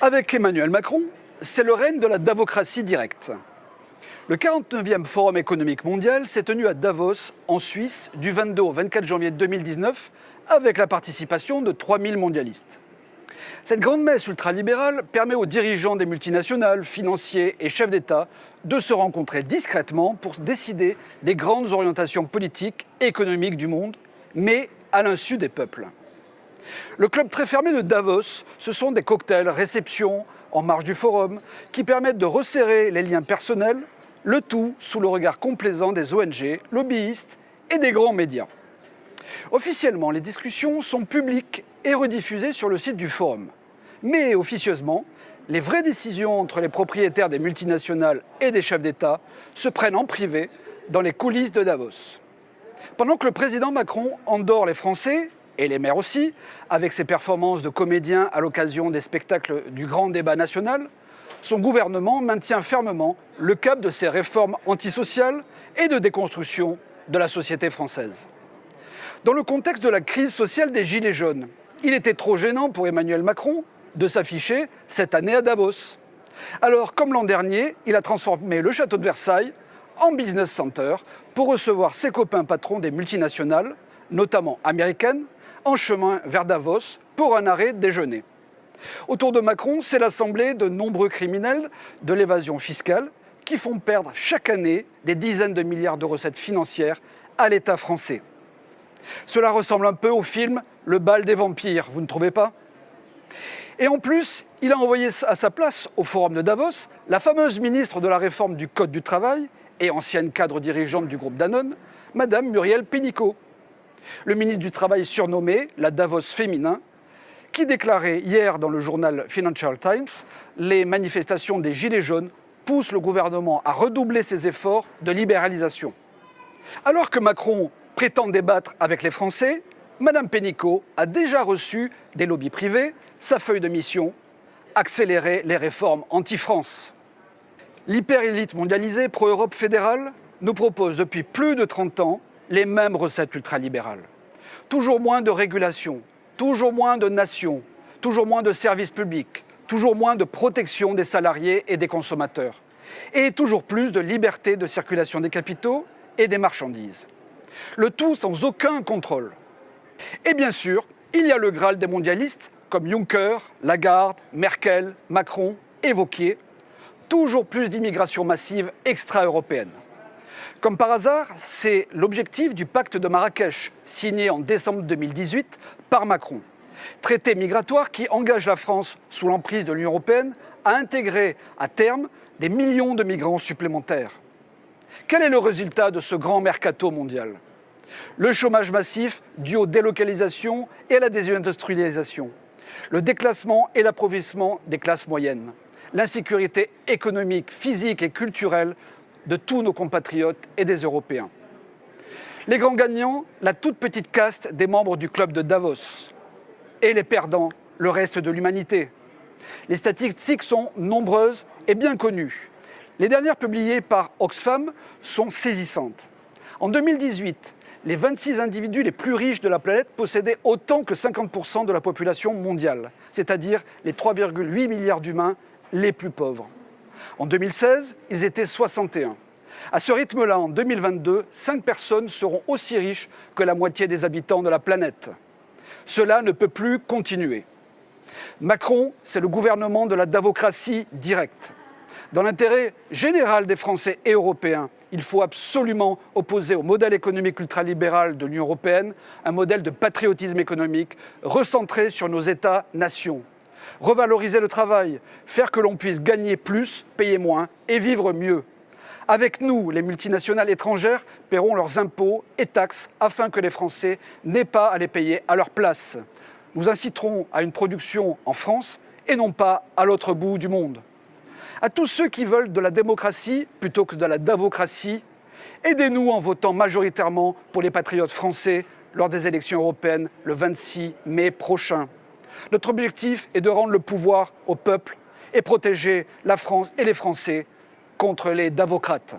Avec Emmanuel Macron, c'est le règne de la davocratie directe. Le 49e Forum économique mondial s'est tenu à Davos, en Suisse, du 22 au 24 janvier 2019, avec la participation de 3000 mondialistes. Cette grande messe ultralibérale permet aux dirigeants des multinationales, financiers et chefs d'État de se rencontrer discrètement pour décider des grandes orientations politiques et économiques du monde, mais à l'insu des peuples. Le club très fermé de Davos, ce sont des cocktails, réceptions en marge du forum qui permettent de resserrer les liens personnels, le tout sous le regard complaisant des ONG, lobbyistes et des grands médias. Officiellement, les discussions sont publiques et rediffusées sur le site du forum. Mais officieusement, les vraies décisions entre les propriétaires des multinationales et des chefs d'État se prennent en privé dans les coulisses de Davos. Pendant que le président Macron endort les Français, et les maires aussi, avec ses performances de comédien à l'occasion des spectacles du grand débat national, son gouvernement maintient fermement le cap de ses réformes antisociales et de déconstruction de la société française. Dans le contexte de la crise sociale des Gilets jaunes, il était trop gênant pour Emmanuel Macron de s'afficher cette année à Davos. Alors, comme l'an dernier, il a transformé le château de Versailles en business center pour recevoir ses copains patrons des multinationales, notamment américaines, en chemin vers Davos pour un arrêt déjeuner. Autour de Macron, c'est l'assemblée de nombreux criminels de l'évasion fiscale qui font perdre chaque année des dizaines de milliards de recettes financières à l'État français. Cela ressemble un peu au film Le bal des vampires, vous ne trouvez pas ? Et en plus, il a envoyé à sa place au forum de Davos la fameuse ministre de la réforme du Code du travail et ancienne cadre dirigeante du groupe Danone, Madame Muriel Pénicaud. Le ministre du Travail surnommé la Davos féminin, qui déclarait hier dans le journal Financial Times « Les manifestations des Gilets jaunes poussent le gouvernement à redoubler ses efforts de libéralisation ». Alors que Macron prétend débattre avec les Français, Madame Pénicaud a déjà reçu des lobbies privés sa feuille de mission « Accélérer les réformes anti-France ». L'hyper-élite mondialisée pro-Europe fédérale nous propose depuis plus de 30 ans les mêmes recettes ultralibérales. Toujours moins de régulation, toujours moins de nations, toujours moins de services publics, toujours moins de protection des salariés et des consommateurs, et toujours plus de liberté de circulation des capitaux et des marchandises. Le tout sans aucun contrôle. Et bien sûr, il y a le Graal des mondialistes, comme Juncker, Lagarde, Merkel, Macron et Wauquiez, toujours plus d'immigration massive extra-européenne. Comme par hasard, c'est l'objectif du pacte de Marrakech, signé en décembre 2018 par Macron. Traité migratoire qui engage la France, sous l'emprise de l'Union européenne, à intégrer à terme des millions de migrants supplémentaires. Quel est le résultat de ce grand mercato mondial ? Le chômage massif dû aux délocalisations et à la désindustrialisation, le déclassement et l'appauvrissement des classes moyennes, l'insécurité économique, physique et culturelle de tous nos compatriotes et des Européens. Les grands gagnants, la toute petite caste des membres du club de Davos. Et les perdants, le reste de l'humanité. Les statistiques sont nombreuses et bien connues. Les dernières publiées par Oxfam sont saisissantes. En 2018, les 26 individus les plus riches de la planète possédaient autant que 50% de la population mondiale, c'est-à-dire les 3,8 milliards d'humains les plus pauvres. En 2016, ils étaient 61. À ce rythme-là, en 2022, 5 personnes seront aussi riches que la moitié des habitants de la planète. Cela ne peut plus continuer. Macron, c'est le gouvernement de la davocratie directe. Dans l'intérêt général des Français et Européens, il faut absolument opposer au modèle économique ultralibéral de l'Union européenne un modèle de patriotisme économique recentré sur nos États-nations. Revaloriser le travail, faire que l'on puisse gagner plus, payer moins et vivre mieux. Avec nous, les multinationales étrangères paieront leurs impôts et taxes afin que les Français n'aient pas à les payer à leur place. Nous inciterons à une production en France et non pas à l'autre bout du monde. À tous ceux qui veulent de la démocratie plutôt que de la davocratie, aidez-nous en votant majoritairement pour les patriotes français lors des élections européennes le 26 mai prochain. Notre objectif est de rendre le pouvoir au peuple et protéger la France et les Français contre les davocrates.